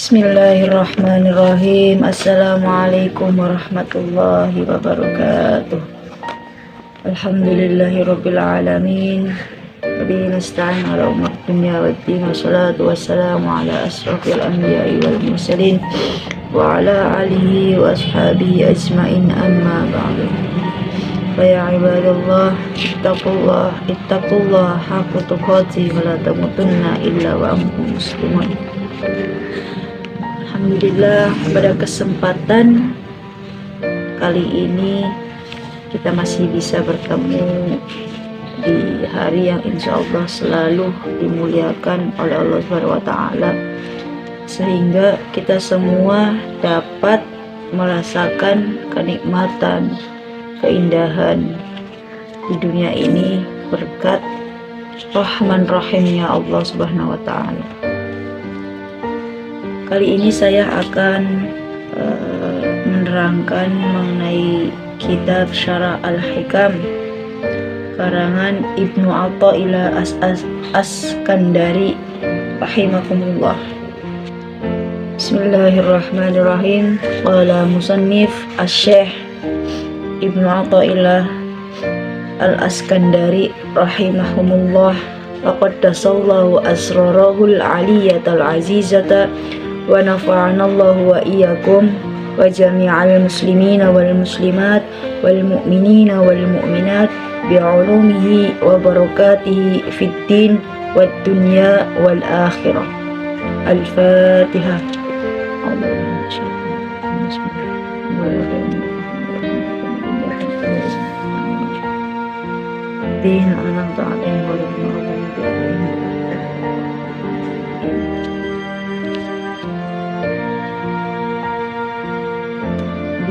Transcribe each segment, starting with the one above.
Bismillahirrahmanirrahim. Assalamualaikum warahmatullahi wabarakatuh. Alhamdulillahirabbil alamin. Wabihi nasta'in ala umur dunya waddin. Wassalatu wassalamu ala asrofil anbiya'i wal mursalin wa ala alihi wa ashabihi ajmain, amma ba'du. Ya ibadallah, ittaqullah haqqa tuqatih wa la tamutunna illa wa antum muslimun. Alhamdulillah, pada kesempatan kali ini kita masih bisa bertemu di hari yang insya Allah selalu dimuliakan oleh Allah Subhanahu wa Ta'ala, sehingga kita semua dapat merasakan kenikmatan, keindahan di dunia ini berkat Rahman Rahimnya Allah Subhanahu wa Ta'ala. Kali ini saya akan menerangkan mengenai kitab Syarah Al-Hikam karangan Ibnu Athaillah As-Skandari rahimahumullah. Bismillahirrahmanirrahim. Qala musannif Asy-Syaikh Ibnu Athaillah Al-Askandari rahimahumullah, laqad tasallahu asrarahul aliyatal azizata wa nafa'anallahu wa iyyakum wa jami'al muslimina wal muslimat wal mu'minina wal mu'minat bi'ulumihi wa barakatihi fid din wad dunya wal akhirah. Al-Fatihah.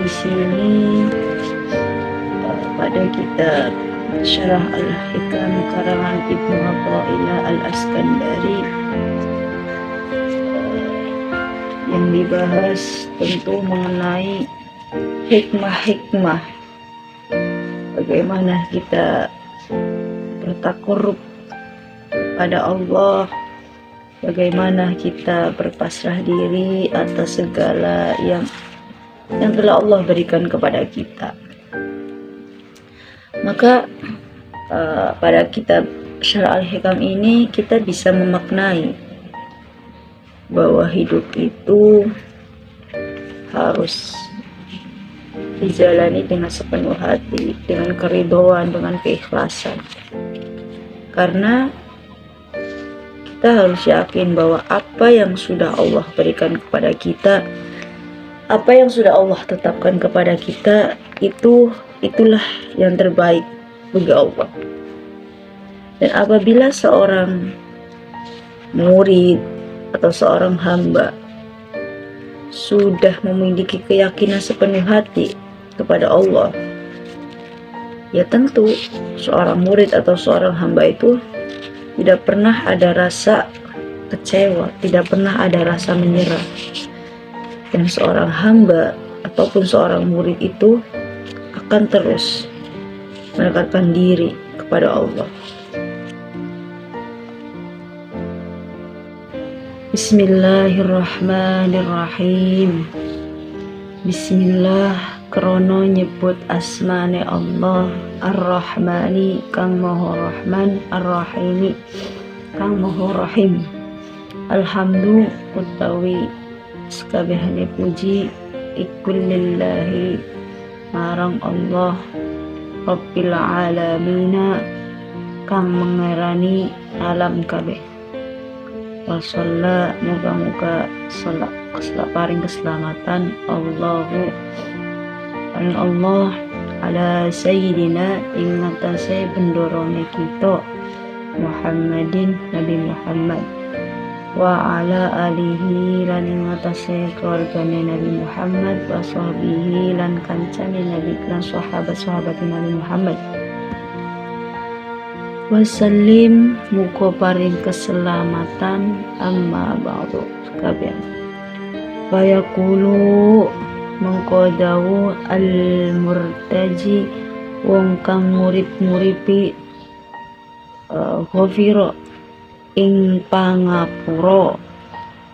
Di sini pada kitab Syarah Al-Hikam karangan Ibnu Athaillah Al-Askandari yang dibahas tentu mengenai hikmah-hikmah bagaimana kita bertakarrub pada Allah, bagaimana kita berpasrah diri atas segala yang telah Allah berikan kepada kita. Maka pada kitab Syarah Al-Hikam ini kita bisa memaknai bahwa hidup itu harus dijalani dengan sepenuh hati, dengan keridhaan, dengan keikhlasan. Karena kita harus yakin bahwa apa yang sudah Allah berikan kepada kita, apa yang sudah Allah tetapkan kepada kita, itulah yang terbaik bagi Allah. Dan apabila seorang murid atau seorang hamba sudah memiliki keyakinan sepenuh hati kepada Allah, ya tentu seorang murid atau seorang hamba itu tidak pernah ada rasa kecewa, tidak pernah ada rasa menyerah. Dan seorang hamba ataupun seorang murid itu akan terus mendekatkan diri kepada Allah. Bismillahirrahmanirrahim. Bismillah krono nyebut asmane Allah Ar-Rahmani kang Maha Rahman, Ar-Rahimi kang Maha Rahim. Alhamdu utawi sakabehane puji iku lillahi marang Allah Rabbil alamina kang mengerani alam kabeh. Wasalla muga-muga paring keselamatan Allah ala sayyidina ing ngatasé bendorone kita Muhammadin Nabi Muhammad wa ala alihi lan ing ngatasé keluargane Nabi Muhammad wa sahbihi lan kancane Nabi lan sahabat-sahabat Nabi Muhammad. Wasallim muga paring keselamatan, amma ba'du kabeh. Bayaqulu mengko dawu al-murtaji wong kang murip-muripi ghafira ing pangapura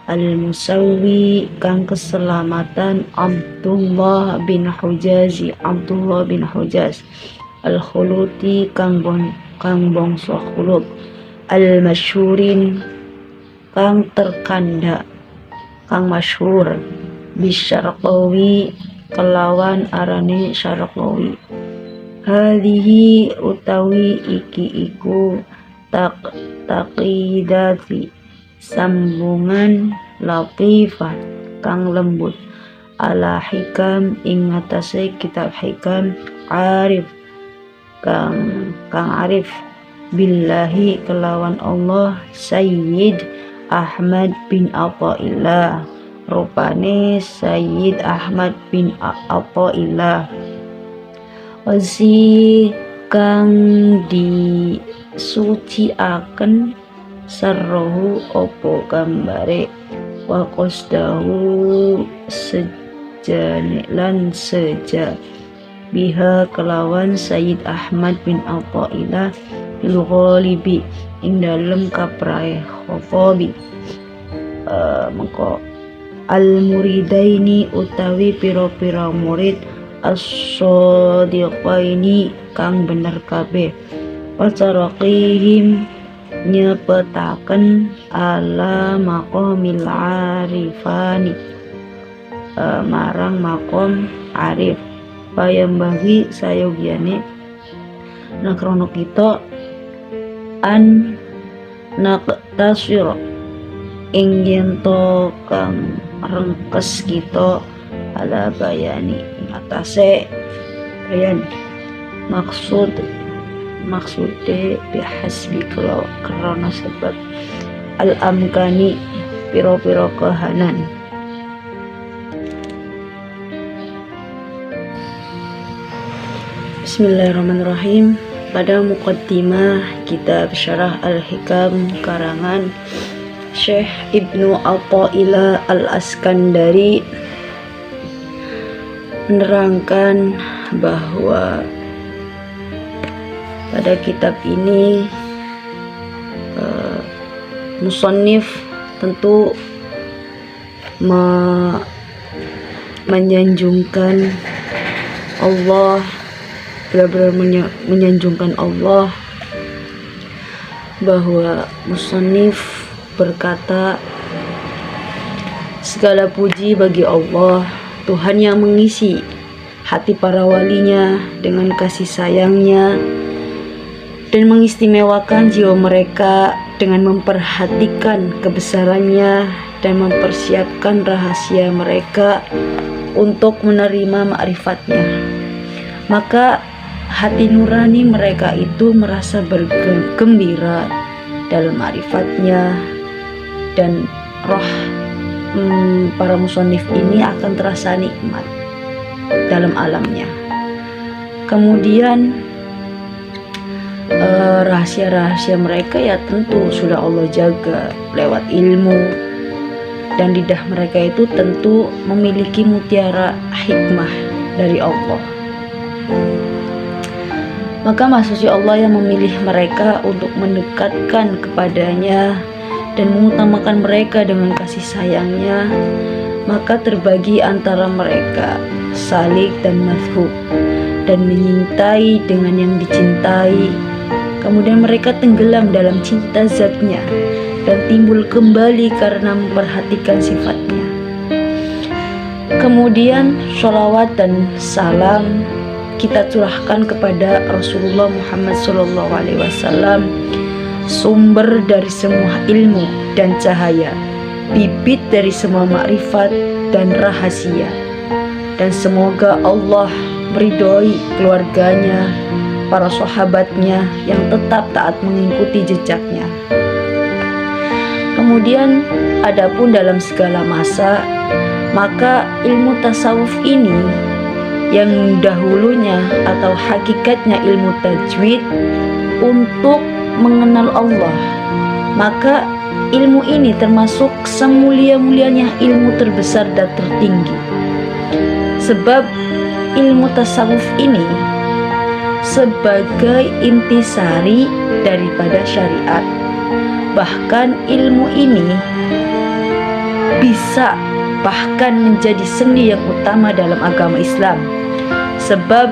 Al-Musawwi kang keselamatan Abdullah bin Hujaz. Al-Khuluti kang bangsa Khulud. Al-Masyhurin kang terkanda kang masyhur. Bisyarqawi kelawan arane Syarqawi. Hadhihi utawi iki iku taqidati sambungan latifah kang lembut ala hikam ing atase kitab hikam arif kang arif billahi kelawan Allah Sayyid Ahmad bin Athaillah rupane Sayyid Ahmad bin Athaillah wasi kang disuciaken sarrohu opo gambare wa qasdahu sejane lan seja biha kelawan Sayyid Ahmad bin Athaillah bil ghalibi ing dalem kaprae khotobi mengko al muridaini utawi pira-pira murid as-shadiqaini kang bener kabeh wataraqihim nyepetaken ala maqamil arifani marang makom arif payambagi sayogyane nakrono kita an naqtasir ing yen to kang rengkes kita ala bayani atase bayan maksude bihasbi karena sebab al-amkani piro-piro kehanan. Bismillahirrahmanirrahim. Pada muqaddimah kitab Syarah Al-Hikam karangan Syekh Ibnu Athaillah Al-Askandari menerangkan bahwa pada kitab ini musannif tentu menyanjungkan Allah, benar-benar menyanjungkan Allah, bahwa musannif berkata segala puji bagi Allah, Tuhan yang mengisi hati para walinya dengan kasih sayangnya dan mengistimewakan jiwa mereka dengan memperhatikan kebesarannya dan mempersiapkan rahasia mereka untuk menerima ma'rifatnya. Maka hati nurani mereka itu merasa bergembira dalam ma'rifatnya, dan roh para musannif ini akan terasa nikmat dalam alamnya. Kemudian rahasia-rahasia mereka ya tentu sudah Allah jaga lewat ilmu, dan lidah mereka itu tentu memiliki mutiara hikmah dari Allah. Maka maksudnya Allah yang memilih mereka untuk mendekatkan kepadanya dan mengutamakan mereka dengan kasih sayangnya, maka terbagi antara mereka salik dan mafhub, dan menyintai dengan yang dicintai. Kemudian mereka tenggelam dalam cinta zatnya dan timbul kembali karena memperhatikan sifatnya. Kemudian sholawat dan salam kita curahkan kepada Rasulullah Muhammad SAW, sumber dari semua ilmu dan cahaya, bibit dari semua makrifat dan rahasia. Dan semoga Allah meridhoi keluarganya, para sahabatnya yang tetap taat mengikuti jejaknya. Kemudian adapun dalam segala masa, maka ilmu tasawuf ini yang dahulunya atau hakikatnya ilmu tajwid untuk mengenal Allah, maka ilmu ini termasuk semulia-mulianya ilmu terbesar dan tertinggi. Sebab ilmu tasawuf ini sebagai intisari daripada syariat. Bahkan ilmu ini bisa bahkan menjadi seni yang utama dalam agama Islam. Sebab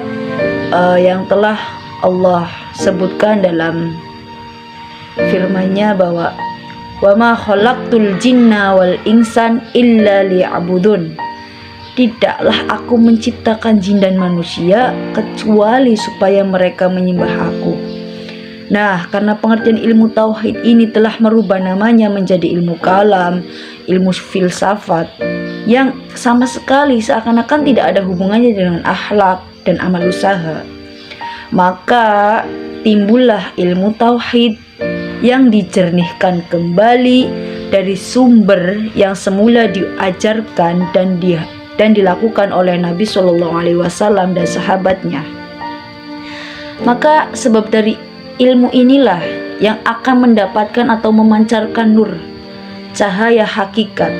yang telah Allah sebutkan dalam firman-Nya bahwa wa ma khalaqtul jinna wal insan illa liya'budun. Tidaklah aku menciptakan jin dan manusia kecuali supaya mereka menyembah aku. Nah, karena pengertian ilmu tauhid ini telah merubah namanya menjadi ilmu kalam, ilmu filsafat, yang sama sekali seakan-akan tidak ada hubungannya dengan akhlak dan amal usaha. Maka timbullah ilmu tauhid yang dijernihkan kembali dari sumber yang semula diajarkan dan dilakukan oleh Nabi SAW dan sahabatnya. Maka sebab dari ilmu inilah yang akan mendapatkan atau memancarkan nur, cahaya hakikat,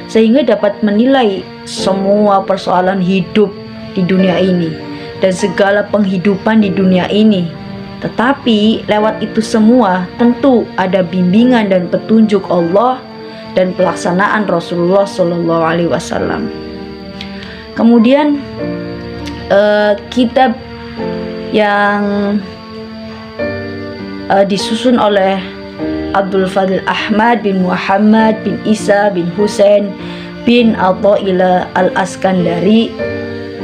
sehingga dapat menilai semua persoalan hidup di dunia ini dan segala penghidupan di dunia ini. Tetapi lewat itu semua tentu ada bimbingan dan petunjuk Allah dan pelaksanaan Rasulullah SAW. Kemudian kitab yang disusun oleh Abdul Fadil Ahmad bin Muhammad bin Isa bin Husain bin Athaillah al-Askandari,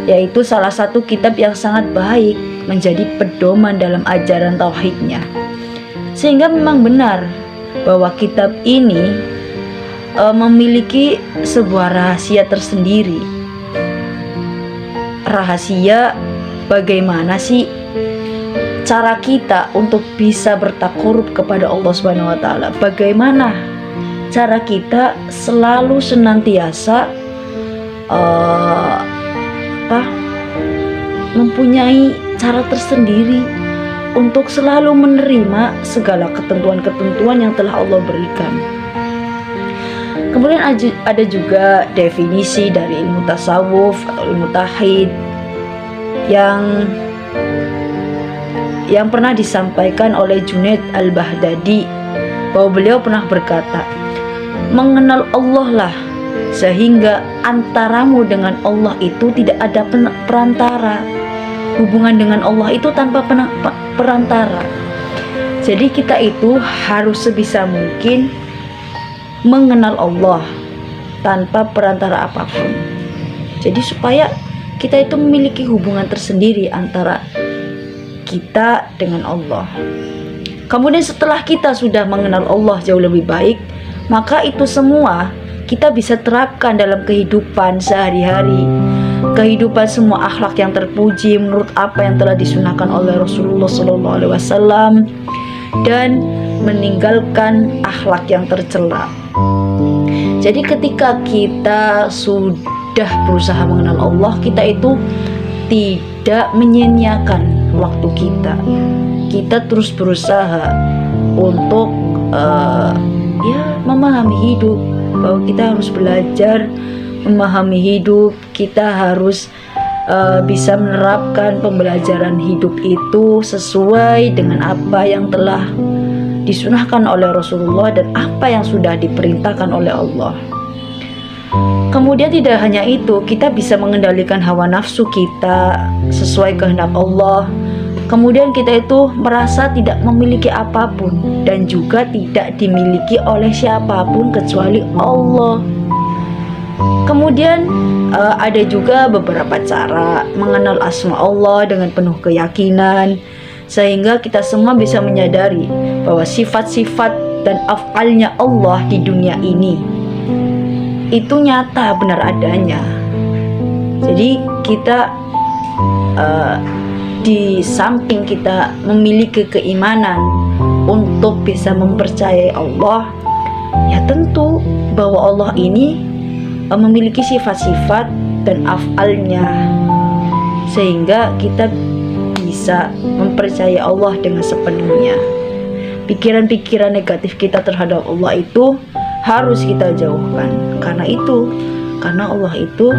yaitu salah satu kitab yang sangat baik menjadi pedoman dalam ajaran tauhidnya. Sehingga memang benar bahwa kitab ini memiliki sebuah rahasia tersendiri. Rahasia bagaimana sih cara kita untuk bisa bertakarub kepada Allah Subhanahu wa taala? Bagaimana cara kita selalu senantiasa mempunyai cara tersendiri untuk selalu menerima segala ketentuan-ketentuan yang telah Allah berikan. Kemudian ada juga definisi dari ilmu tasawuf atau ilmu tauhid yang pernah disampaikan oleh Junaid al-Baghdadi, bahwa beliau pernah berkata, mengenal Allah lah sehingga antaramu dengan Allah itu tidak ada perantara. Hubungan dengan Allah itu tanpa perantara. Jadi kita itu harus sebisa mungkin mengenal Allah tanpa perantara apapun. Jadi supaya kita itu memiliki hubungan tersendiri antara kita dengan Allah. Kemudian setelah kita sudah mengenal Allah jauh lebih baik, maka itu semua kita bisa terapkan dalam kehidupan sehari-hari. Kehidupan semua akhlak yang terpuji menurut apa yang telah disunahkan oleh Rasulullah SAW, dan meninggalkan akhlak yang tercela. Jadi ketika kita sudah berusaha mengenal Allah, kita itu tidak menyia-nyiakan waktu kita. Kita terus berusaha untuk memahami hidup, bahwa kita harus belajar memahami hidup. Kita harus bisa menerapkan pembelajaran hidup itu sesuai dengan apa yang telah disunahkan oleh Rasulullah dan apa yang sudah diperintahkan oleh Allah. Kemudian tidak hanya itu, kita bisa mengendalikan hawa nafsu kita sesuai kehendak Allah. Kemudian kita itu merasa tidak memiliki apapun dan juga tidak dimiliki oleh siapapun kecuali Allah. Kemudian ada juga beberapa cara mengenal asma Allah dengan penuh keyakinan, sehingga kita semua bisa menyadari bahwa sifat-sifat dan af'alnya Allah di dunia ini itu nyata, benar adanya. Jadi kita di samping kita memiliki keimanan untuk bisa mempercayai Allah, ya tentu bahwa Allah ini memiliki sifat-sifat dan af'alnya, sehingga kita bisa mempercayai Allah dengan sepenuhnya. Pikiran-pikiran negatif kita terhadap Allah itu harus kita jauhkan. Karena Allah itu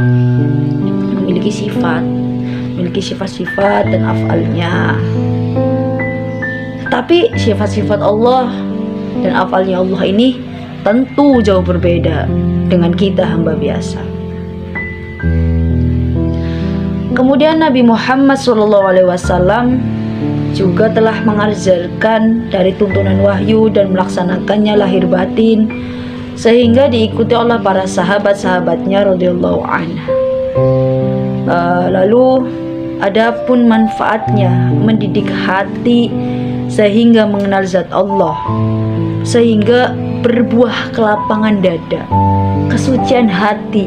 memiliki sifat-sifat dan af'alnya. Tapi sifat-sifat Allah dan af'alnya Allah ini tentu jauh berbeda dengan kita hamba biasa. Kemudian Nabi Muhammad SAW juga telah mengajarkan dari tuntunan wahyu dan melaksanakannya lahir batin, sehingga diikuti oleh para sahabat-sahabatnya radhiyallahu anhu. Lalu adapun manfaatnya mendidik hati sehingga mengenal zat Allah, sehingga berbuah kelapangan dada, kesucian hati,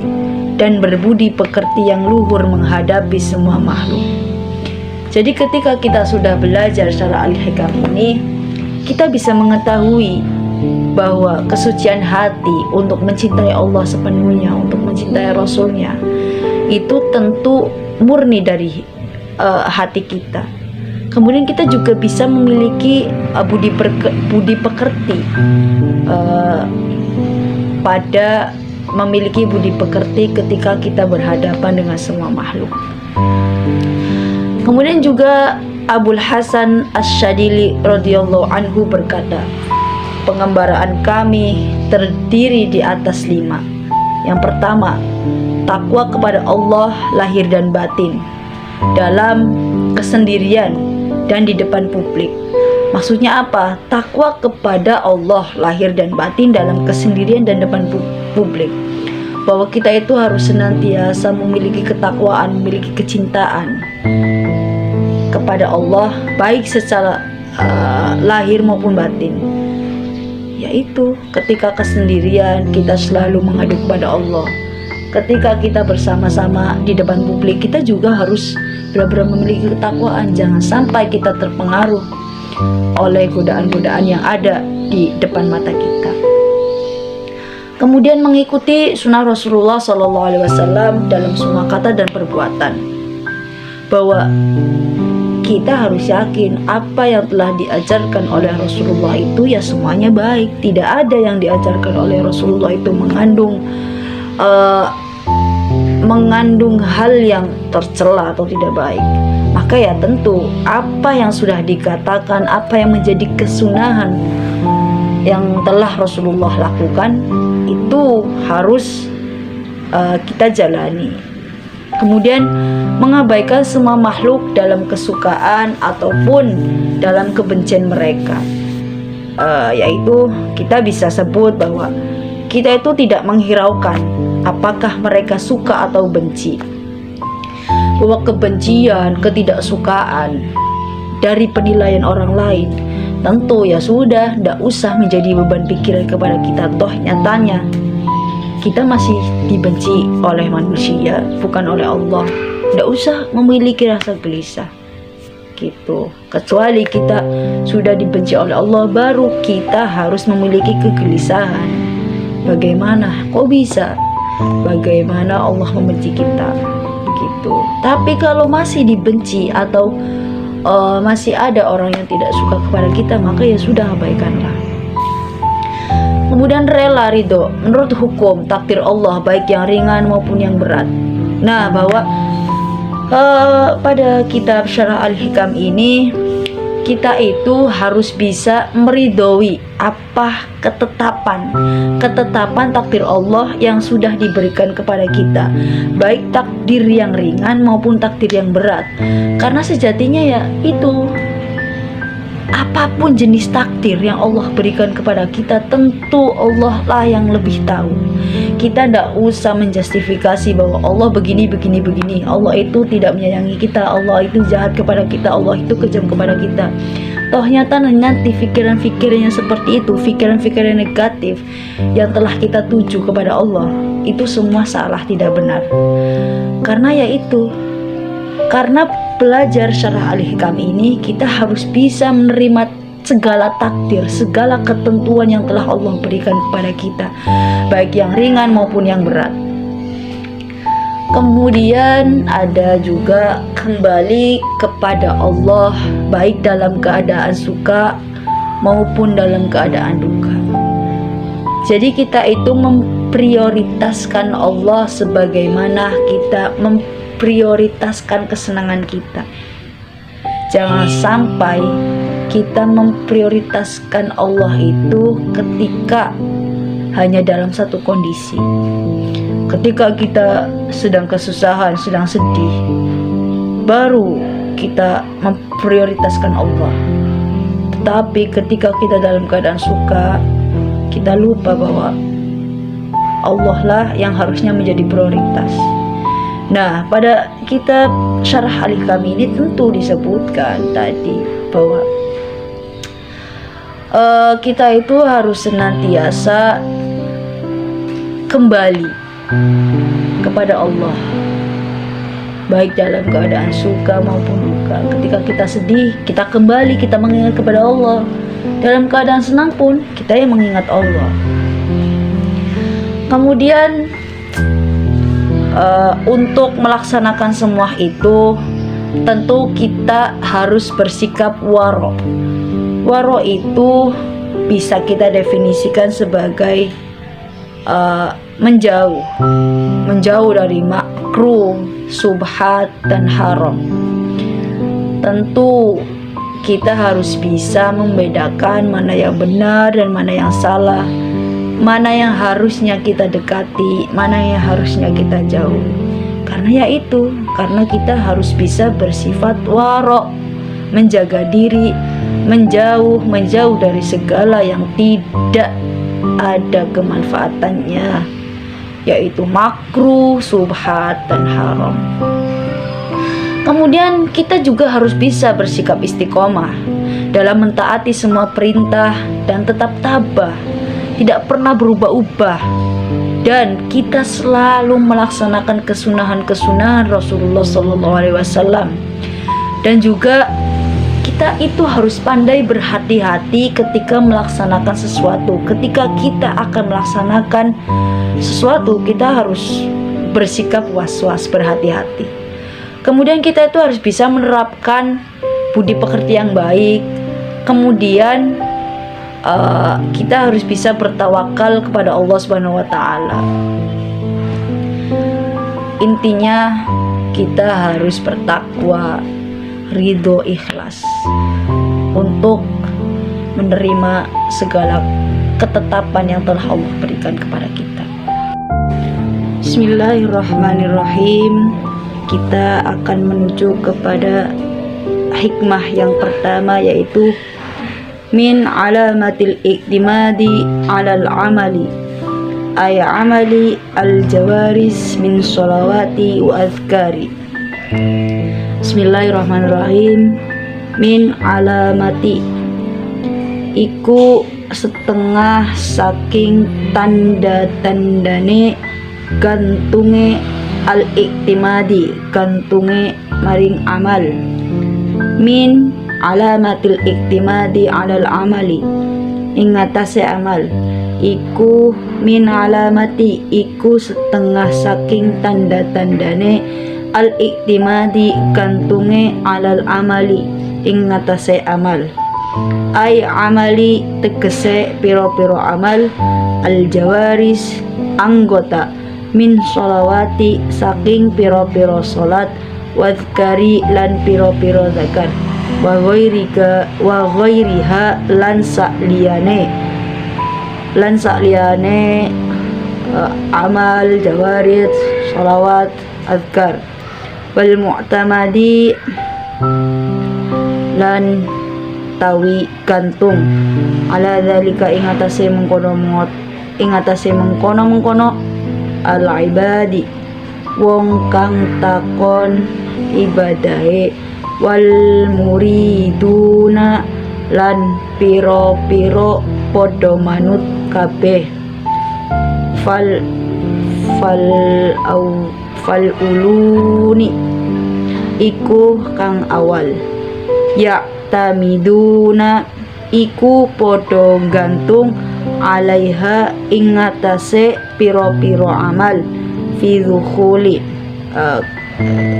dan berbudi pekerti yang luhur menghadapi semua makhluk. Jadi ketika kita sudah belajar secara al-hikam ini, kita bisa mengetahui bahwa kesucian hati untuk mencintai Allah sepenuhnya, untuk mencintai Rasulnya, itu tentu murni dari hati kita. Kemudian kita juga bisa memiliki budi pekerti, pada memiliki budi pekerti ketika kita berhadapan dengan semua makhluk. Kemudian juga Abul Hasan Asy-Syadili radhiyallahu anhu berkata, pengembaraan kami terdiri di atas 5. Yang pertama, takwa kepada Allah lahir dan batin, dalam kesendirian dan di depan publik. Maksudnya apa? Takwa kepada Allah lahir dan batin dalam kesendirian dan depan publik. Bahwa kita itu harus senantiasa memiliki ketakwaan, memiliki kecintaan kepada Allah, baik secara lahir maupun batin. Yaitu ketika kesendirian kita selalu mengadu kepada Allah. Ketika kita bersama-sama di depan publik, kita juga harus benar-benar memiliki ketakwaan. Jangan sampai kita terpengaruh oleh godaan-godaan yang ada di depan mata kita. Kemudian mengikuti sunnah Rasulullah SAW dalam semua kata dan perbuatan. Bahwa kita harus yakin apa yang telah diajarkan oleh Rasulullah itu ya semuanya baik. Tidak ada yang diajarkan oleh Rasulullah itu mengandung hal yang tercela atau tidak baik. Maka ya tentu apa yang sudah dikatakan, apa yang menjadi kesunahan yang telah Rasulullah lakukan, itu harus kita jalani. Kemudian mengabaikan semua makhluk dalam kesukaan ataupun dalam kebencian mereka, yaitu kita bisa sebut bahwa kita itu tidak menghiraukan apakah mereka suka atau benci. Bahwa kebencian, ketidaksukaan dari penilaian orang lain tentu ya sudah, tidak usah menjadi beban pikiran kepada kita. Toh nyatanya kita masih dibenci oleh manusia, bukan oleh Allah. Tidak usah memiliki rasa gelisah gitu. Kecuali kita sudah dibenci oleh Allah, baru kita harus memiliki kegelisahan. Bagaimana? Kok bisa? Bagaimana Allah membenci kita? Begitu. Tapi kalau masih dibenci atau masih ada orang yang tidak suka kepada kita, maka ya sudah, abaikanlah. Kemudian rela ridho menurut hukum takdir Allah, baik yang ringan maupun yang berat. Nah, bahwa pada kitab Syarah Al-Hikam ini kita itu harus bisa meridhoi apa ketetapan takdir Allah yang sudah diberikan kepada kita, baik takdir yang ringan maupun takdir yang berat. Karena sejatinya ya itu, apapun jenis takdir yang Allah berikan kepada kita, tentu Allah lah yang lebih tahu. Kita tidak usah menjustifikasi bahwa Allah begini. Allah itu tidak menyayangi kita, Allah itu jahat kepada kita, Allah itu kejam kepada kita. Toh nyata nanti pikiran-pikiran yang seperti itu, pikiran-pikiran negatif yang telah kita tuju kepada Allah, itu semua salah, tidak benar. Karena belajar syarah Al-Hikam ini, kita harus bisa menerima segala takdir, segala ketentuan yang telah Allah berikan kepada kita, baik yang ringan maupun yang berat. Kemudian ada juga kembali kepada Allah, baik dalam keadaan suka maupun dalam keadaan duka. Jadi kita itu memprioritaskan Allah sebagaimana kita memprioritaskan kesenangan kita. Jangan sampai kita memprioritaskan Allah itu ketika hanya dalam satu kondisi. Ketika kita sedang kesusahan, sedang sedih, baru kita memprioritaskan Allah. Tetapi ketika kita dalam keadaan suka, kita lupa bahwa Allah lah yang harusnya menjadi prioritas. Nah, pada kitab Syarah Al-Hikam ini tentu disebutkan tadi bahwa kita itu harus senantiasa kembali kepada Allah, baik dalam keadaan suka maupun duka. Ketika kita sedih, kita kembali, kita mengingat kepada Allah. Dalam keadaan senang pun, kita yang mengingat Allah. Kemudian untuk melaksanakan semua itu, tentu kita harus bersikap waro. Waro itu bisa kita definisikan sebagai menjauh dari makruh, subhat, dan haram. Tentu kita harus bisa membedakan mana yang benar dan mana yang salah, mana yang harusnya kita dekati, mana yang harusnya kita jauhi. Karena kita harus bisa bersifat waro, menjaga diri, menjauh dari segala yang tidak ada kemanfaatannya, yaitu makruh, subhat, dan haram. Kemudian kita juga harus bisa bersikap istiqomah dalam mentaati semua perintah dan tetap tabah, tidak pernah berubah-ubah, dan kita selalu melaksanakan kesunahan Rasulullah SAW. Dan juga kita itu harus pandai berhati-hati ketika melaksanakan sesuatu. Ketika kita akan melaksanakan sesuatu, kita harus bersikap was-was, berhati-hati. Kemudian kita itu harus bisa menerapkan budi pekerti yang baik. Kemudian kita harus bisa bertawakal kepada Allah Subhanahu wa Ta'ala. Intinya kita harus bertakwa, ridho, ikhlas untuk menerima segala ketetapan yang telah Allah berikan kepada kita. Bismillahirrahmanirrahim. Kita akan menuju kepada hikmah yang pertama, yaitu min alamatil iktimadi alal amali, ay amali al jawaris min sholawati wa azkari. Bismillahirrahmanirrahim. Min alamati iku setengah saking tanda-tandane gantunge al-iktimadi, gantunge maring amal. Min alamatil iktimadi alal amali, ingatase amal. Iku min alamati iku setengah saking tanda-tandane al-iktimadi, gantunge alal amali, ingatase amal. Ay amali tegese piro-piro amal, al jawaris anggota, min sholawati saking piro-piro solat, wadhkari lan piro-piro zakat, wa ghairiha lan sakliyane amal jawaris, sholawat, azkar. Wal mu'tamadi lan tawi gantung, ala dzalika ingatase mengkono al ibadi wong kang takon ibadahe, wal muriduna lan piro-piro podo manut kabeh, fal uluni iku kang awal, ya tamiduna iku podo gantung, alaiha ingatase piro-piro amal, fi dhukhuli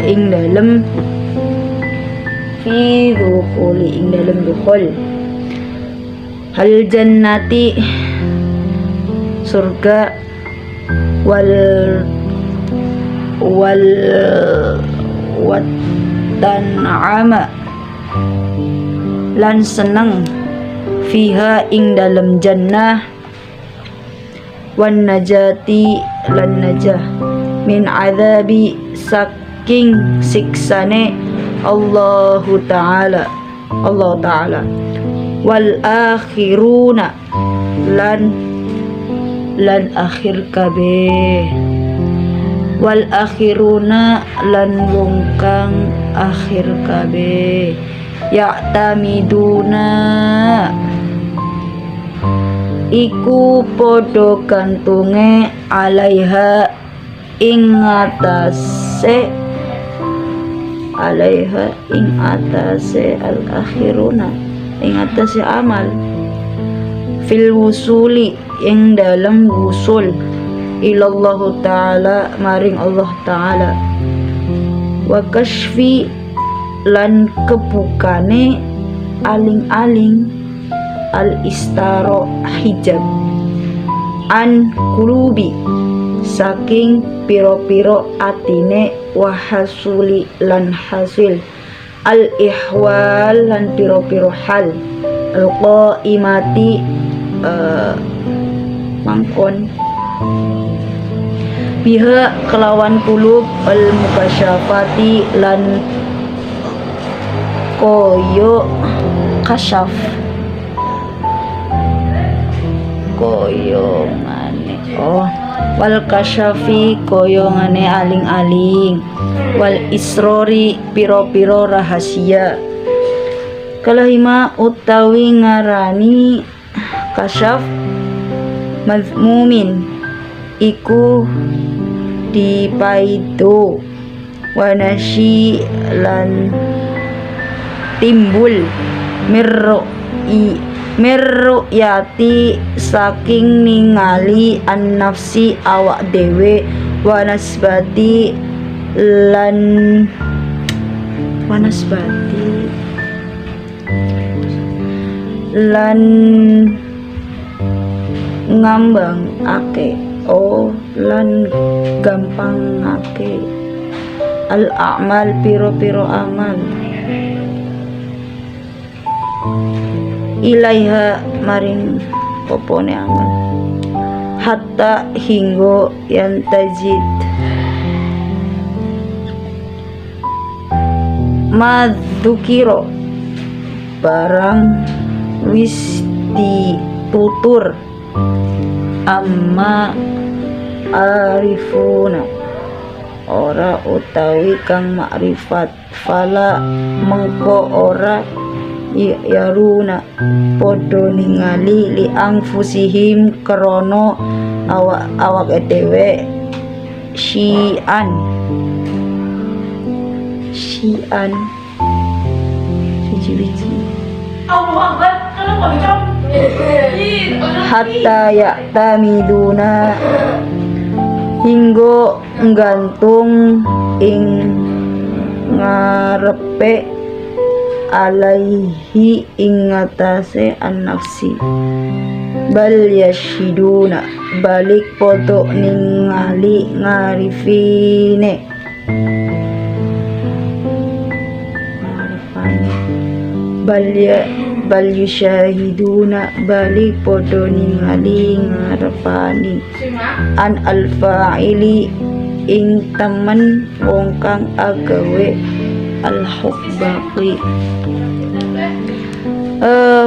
ing dalem dukhul, hal jannati surga, wal tan'ama lan seneng, fiha ing dalem jannah, wan najati lan najah min adzabi saking siksane Allah Ta'ala wal akhiruna lan akhir kabeh wal akhiruna lan wong kang akhir kabeh ya'tamiduna iku podo gantunge alaiha ing atase al akhiruna ing atase amal fil wusuli ing dalam wusul ilallahu ta'ala maring Allah Ta'ala wa kashfi lan kebukane aling-aling al istaro hijab an kulubi saking piro-piro atine wahasuli lan hasil al ihwal lan piro-piro hal al qaimati mangkon biha kelawan kulub al mukasyafati lan koyo kasyaf koyo ngane wal kasyafi koyo ngane aling-aling wal isrori piro-piro rahasia kalahima utawi ngarani kasyaf mazmumin iku dipaido wanasyi lan timbul mirru'yati saking ningali an-nafsi awak dewe wanasbati lan ngambang ake lan gampang ake al a'mal piro-piro amal ilaiha maring popone amal hatta hinggo yang tajid madzukiro barang wis ditutur amma arifuna ora utawi kang makrifat fala mengko ora yaruna podo ningali li angfusihim krono awak dhewe syian siji-siji hatta ya'tamiduna hinggo nggantung ing ngarepe alaihi ing atase an-nafsi bal yashiduna balik podo ningali ngarifine bal yusyahiduna balik podo ningali ngarepani an al-fa'ili ing temen wong kang agawe al-hubbaqi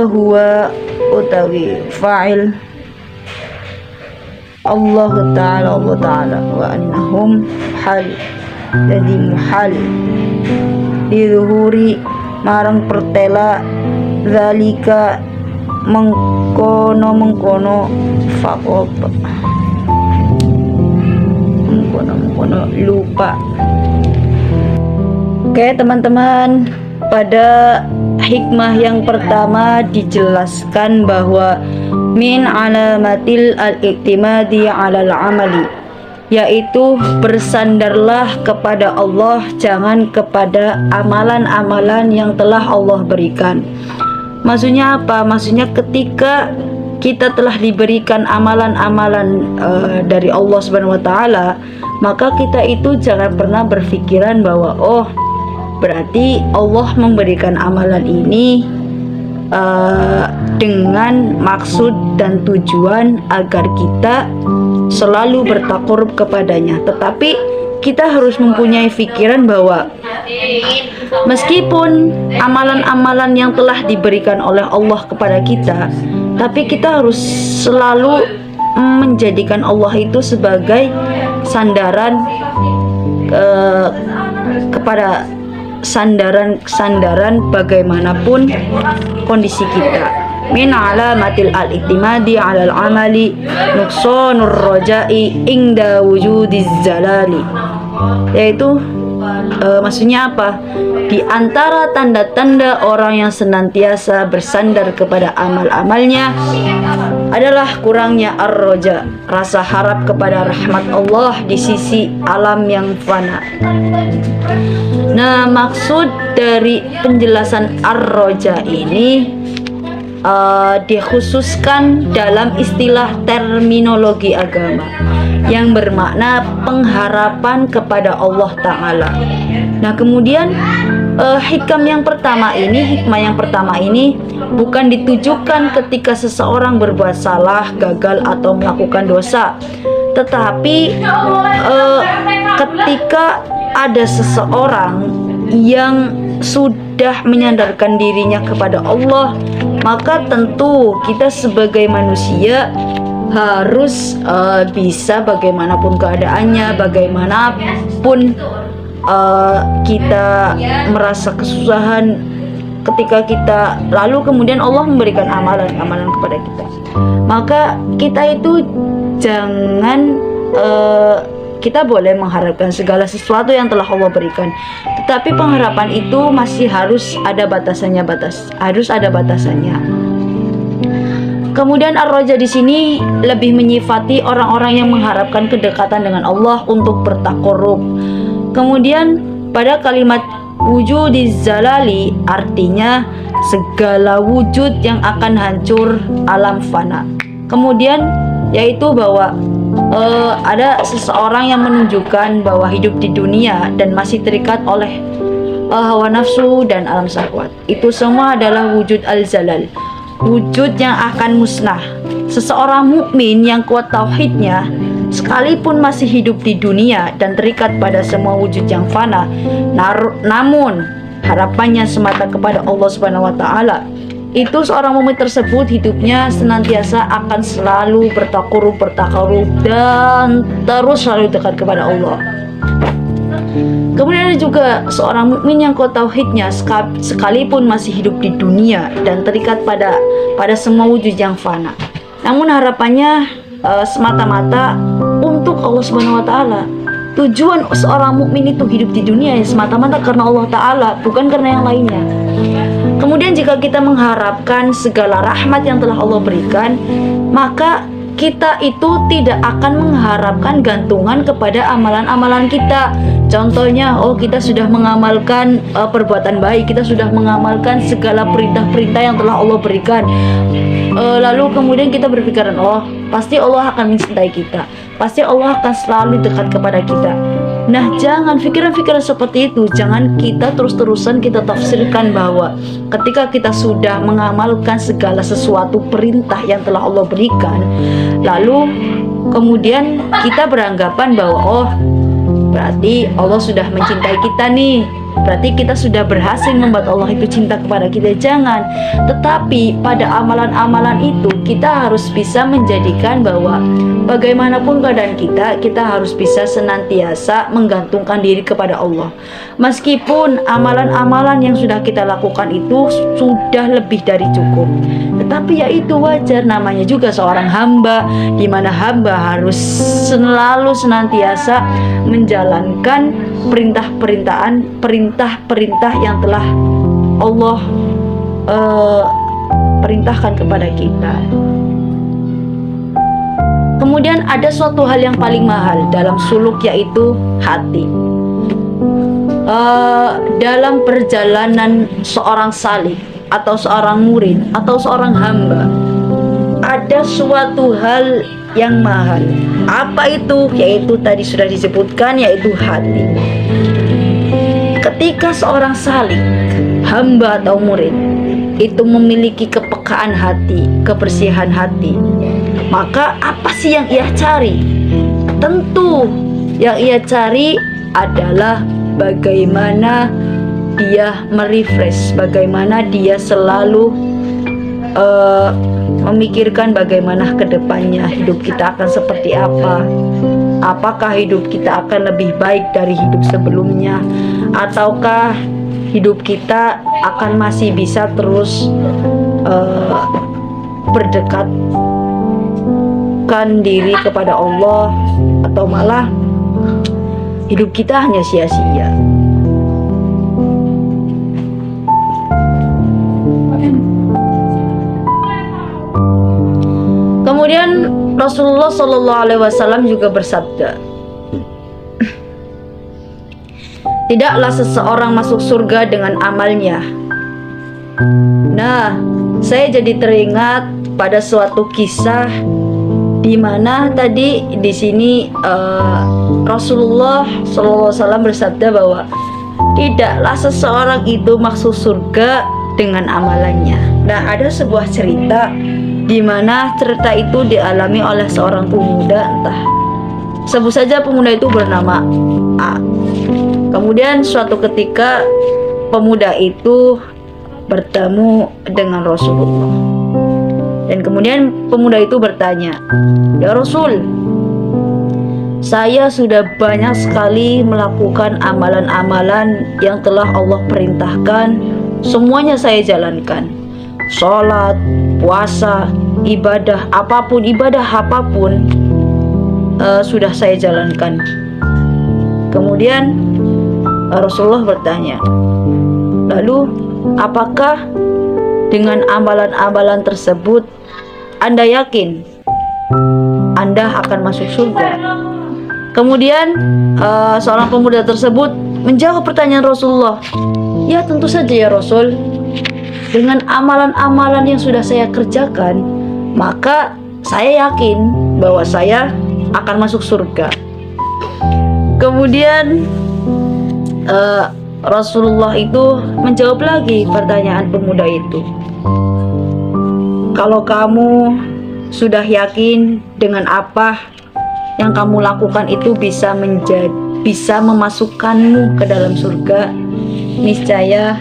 huwa utawi fa'il Allah Ta'ala wa annahum hal jadi muhal dizuhuri marang pertela zalika mengkono faqob mengkono lupa. Oke teman-teman, pada hikmah yang pertama dijelaskan bahwa min alamatil al-iktimadi alal amali, yaitu bersandarlah kepada Allah, jangan kepada amalan-amalan yang telah Allah berikan. Maksudnya apa? Maksudnya ketika kita telah diberikan amalan-amalan dari Allah Subhanahu wa taala, maka kita itu jangan pernah berpikiran bahwa oh, berarti Allah memberikan amalan ini dengan maksud dan tujuan agar kita selalu bertakarub kepadanya. Tetapi kita harus mempunyai pikiran bahwa meskipun amalan-amalan yang telah diberikan oleh Allah kepada kita, tapi kita harus selalu menjadikan Allah itu sebagai sandaran kepada sandaran bagaimanapun kondisi kita. Min alamatil al-i'timadi 'alal amali nuqsanur raja'i inda wujudiz zalali. Yaitu maksudnya apa? Di antara tanda-tanda orang yang senantiasa bersandar kepada amal-amalnya adalah kurangnya ar-raja, rasa harap kepada rahmat Allah di sisi alam yang fana. Nah, maksud dari penjelasan ar-raja ini dikhususkan dalam istilah terminologi agama yang bermakna pengharapan kepada Allah Ta'ala. Nah, kemudian hikmah yang pertama ini bukan ditujukan ketika seseorang berbuat salah, gagal atau melakukan dosa, tetapi ketika ada seseorang yang sudah menyandarkan dirinya kepada Allah, maka tentu kita sebagai manusia harus bisa bagaimanapun keadaannya, bagaimanapun kita merasa kesusahan ketika kita, lalu kemudian Allah memberikan amalan-amalan kepada kita, maka kita itu jangan kita boleh mengharapkan segala sesuatu yang telah Allah berikan, tetapi pengharapan itu masih harus ada batasannya, harus ada batasannya. Kemudian ar-raja di sini lebih menyifati orang-orang yang mengharapkan kedekatan dengan Allah untuk bertakarub. Kemudian pada kalimat wujudiz zalali artinya segala wujud yang akan hancur alam fana. Kemudian yaitu bahwa ada seseorang yang menunjukkan bahwa hidup di dunia dan masih terikat oleh hawa nafsu dan alam syahwat. Itu semua adalah wujud al-zalal, wujud yang akan musnah. Seseorang mukmin yang kuat tauhidnya, sekalipun masih hidup di dunia dan terikat pada semua wujud yang fana, namun harapannya semata kepada Allah Subhanahu wa taala, itu seorang mukmin tersebut hidupnya senantiasa akan selalu bertakarub dan terus selalu dekat kepada Allah. Kemudian ada juga seorang mukmin yang kuat tauhidnya, sekalipun masih hidup di dunia dan terikat pada semua wujud yang fana, namun harapannya semata-mata untuk Allah Subhanahu wa taala. Tujuan seorang mukmin itu hidup di dunia ya semata-mata karena Allah Ta'ala, bukan karena yang lainnya. Kemudian jika kita mengharapkan segala rahmat yang telah Allah berikan, maka kita itu tidak akan mengharapkan gantungan kepada amalan-amalan kita. Contohnya, kita sudah mengamalkan perbuatan baik, kita sudah mengamalkan segala perintah-perintah yang telah Allah berikan. Lalu kemudian kita berpikiran, pasti Allah akan mencintai kita, pasti Allah akan selalu dekat kepada kita. Nah, jangan pikiran-pikiran seperti itu, jangan kita terus-terusan kita tafsirkan bahwa ketika kita sudah mengamalkan segala sesuatu perintah yang telah Allah berikan, lalu kemudian kita beranggapan bahwa berarti Allah sudah mencintai kita nih, berarti kita sudah berhasil membuat Allah itu cinta kepada kita. Jangan. Tetapi pada amalan-amalan itu kita harus bisa menjadikan bahwa bagaimanapun keadaan kita harus bisa senantiasa menggantungkan diri kepada Allah. Meskipun amalan-amalan yang sudah kita lakukan itu sudah lebih dari cukup, tetapi ya itu wajar, namanya juga seorang hamba, di mana hamba harus selalu senantiasa menjalankan perintah-perintah yang telah Allah perintahkan kepada kita. Kemudian ada suatu hal yang paling mahal dalam suluk, yaitu hati. Dalam perjalanan seorang salik atau seorang murid atau seorang hamba, ada suatu hal yang mahal. Apa itu? Yaitu tadi sudah disebutkan, yaitu hati. Ketika seorang salik, hamba atau murid, itu memiliki kepekaan hati, kebersihan hati, maka apa sih yang ia cari? Tentu yang ia cari adalah bagaimana dia merefresh, bagaimana dia selalu memikirkan bagaimana kedepannya hidup kita akan seperti apa. Apakah hidup kita akan lebih baik dari hidup sebelumnya, ataukah hidup kita akan masih bisa terus berdekatkan diri kepada Allah, atau malah hidup kita hanya sia-sia. Kemudian Rasulullah Shallallahu Alaihi Wasallam juga bersabda, tidaklah seseorang masuk surga dengan amalnya. Nah, saya jadi teringat pada suatu kisah di mana tadi di sini Rasulullah Shallallahu Alaihi Wasallam bersabda bahwa tidaklah seseorang itu masuk surga dengan amalannya. Nah, ada sebuah cerita di mana cerita itu dialami oleh seorang pemuda, entah sebut saja pemuda itu bernama A. Kemudian suatu ketika pemuda itu bertemu dengan Rasulullah, dan kemudian pemuda itu bertanya, "Ya Rasul, saya sudah banyak sekali melakukan amalan-amalan yang telah Allah perintahkan, semuanya saya jalankan. Sholat, puasa, ibadah apapun sudah saya jalankan." Kemudian Rasulullah bertanya, "Lalu apakah dengan amalan-amalan tersebut Anda yakin Anda akan masuk surga?" Kemudian seorang pemuda tersebut menjawab pertanyaan Rasulullah, "Ya, tentu saja ya Rasul. Dengan amalan-amalan yang sudah saya kerjakan, maka saya yakin bahwa saya akan masuk surga." Kemudian Rasulullah itu menjawab lagi pertanyaan pemuda itu, "Kalau kamu sudah yakin dengan apa yang kamu lakukan itu bisa memasukkanmu ke dalam surga, niscaya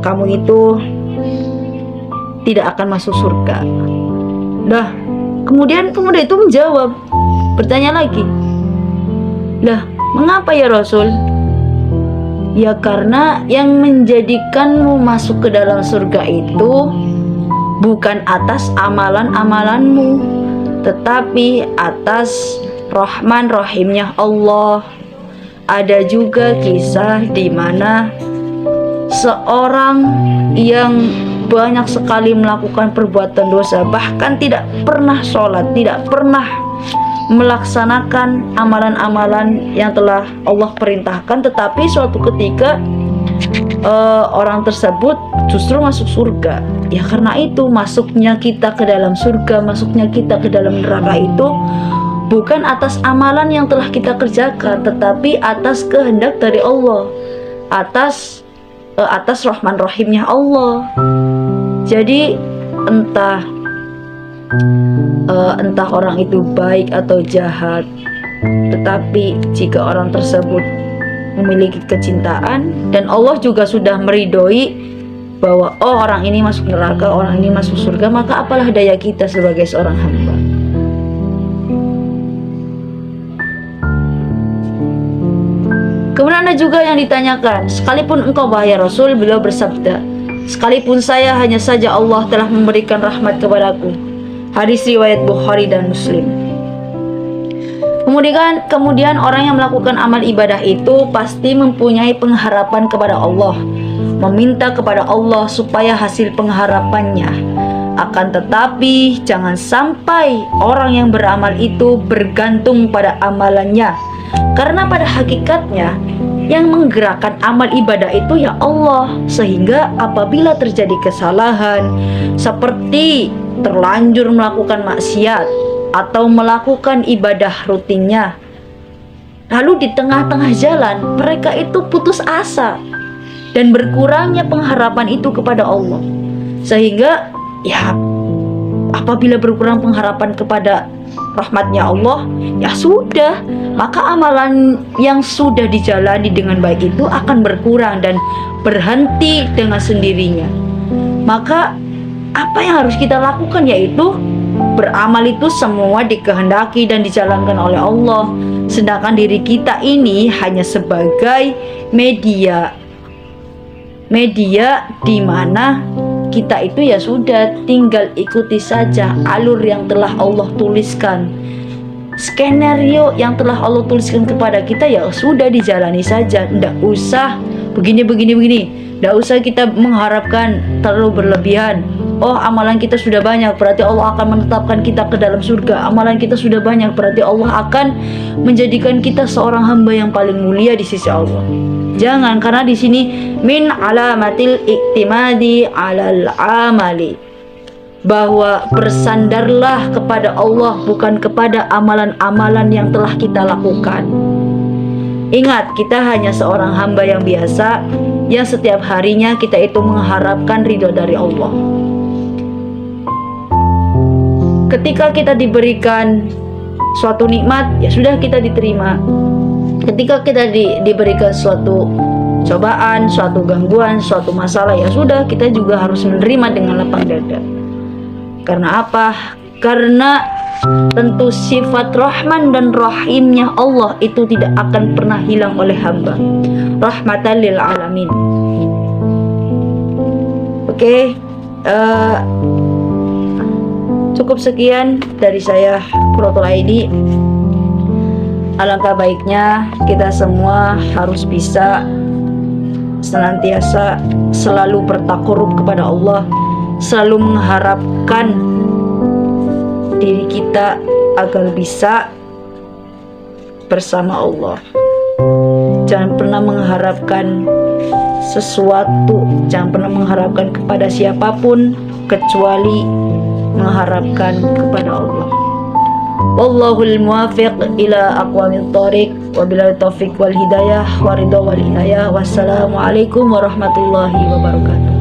kamu itu tidak akan masuk surga." Nah, kemudian pemuda itu menjawab, bertanya lagi, "Lah, mengapa ya Rasul?" "Ya karena yang menjadikanmu masuk ke dalam surga itu bukan atas amalan-amalanmu, tetapi atas Rahman Rahimnya Allah." Ada juga kisah di mana seorang yang banyak sekali melakukan perbuatan dosa, bahkan tidak pernah sholat, tidak pernah melaksanakan amalan-amalan yang telah Allah perintahkan, tetapi suatu ketika orang tersebut justru masuk surga. Ya karena itu masuknya kita ke dalam surga, masuknya kita ke dalam neraka itu bukan atas amalan yang telah kita kerjakan, tetapi atas kehendak dari Allah, atas Rahman Rahimnya Allah. Jadi entah orang itu baik atau jahat, tetapi jika orang tersebut memiliki kecintaan dan Allah juga sudah meridhoi bahwa orang ini masuk neraka, orang ini masuk surga, maka apalah daya kita sebagai seorang hamba. Kemudian ada juga yang ditanyakan, "Sekalipun engkau wahai Rasul," beliau bersabda, "sekalipun saya hanya saja Allah telah memberikan rahmat kepadaku." Hadis riwayat Bukhari dan Muslim. Kemudian orang yang melakukan amal ibadah itu pasti mempunyai pengharapan kepada Allah, meminta kepada Allah supaya hasil pengharapannya. Akan tetapi jangan sampai orang yang beramal itu bergantung pada amalannya, karena pada hakikatnya yang menggerakkan amal ibadah itu ya Allah. Sehingga apabila terjadi kesalahan seperti terlanjur melakukan maksiat atau melakukan ibadah rutinnya, lalu di tengah-tengah jalan mereka itu putus asa, dan berkurangnya pengharapan itu kepada Allah. Sehingga ya apabila berkurang pengharapan kepada rahmatnya Allah, ya sudah, maka amalan yang sudah dijalani dengan baik itu akan berkurang dan berhenti dengan sendirinya. Maka apa yang harus kita lakukan yaitu beramal itu semua dikehendaki dan dijalankan oleh Allah. Sedangkan diri kita ini hanya sebagai media di mana kita itu ya sudah tinggal ikuti saja alur yang telah Allah tuliskan. Skenario yang telah Allah tuliskan kepada kita ya sudah dijalani saja. Tidak usah begini. Tidak usah kita mengharapkan terlalu berlebihan. Oh, amalan kita sudah banyak, berarti Allah akan menetapkan kita ke dalam surga. Amalan kita sudah banyak, berarti Allah akan menjadikan kita seorang hamba yang paling mulia di sisi Allah. Jangan, karena di sini min alamatil iktimadi alal amali, bahwa bersandarlah kepada Allah bukan kepada amalan-amalan yang telah kita lakukan. Ingat, kita hanya seorang hamba yang biasa, yang setiap harinya kita itu mengharapkan ridho dari Allah. Ketika kita diberikan suatu nikmat, ya sudah kita diterima. Ketika kita diberikan suatu cobaan, suatu gangguan, suatu masalah, ya sudah kita juga harus menerima dengan lapang dada. Karena apa? Karena tentu sifat Rahman dan Rahimnya Allah itu tidak akan pernah hilang oleh hamba. Rahmatan lil alamin. Oke, cukup sekian dari saya, Qurratul Aini. Alangkah baiknya kita semua harus bisa senantiasa selalu bertakarub kepada Allah, selalu mengharapkan diri kita agar bisa bersama Allah. Jangan pernah mengharapkan sesuatu, jangan pernah mengharapkan kepada siapapun kecuali mengharapkan kepada Allah. Wallahul muwaffiq ila aqwamit thoriq, wabillahi taufiq wal hidayah, waridho wal inayah. Wassalamualaikum warahmatullahi wabarakatuh.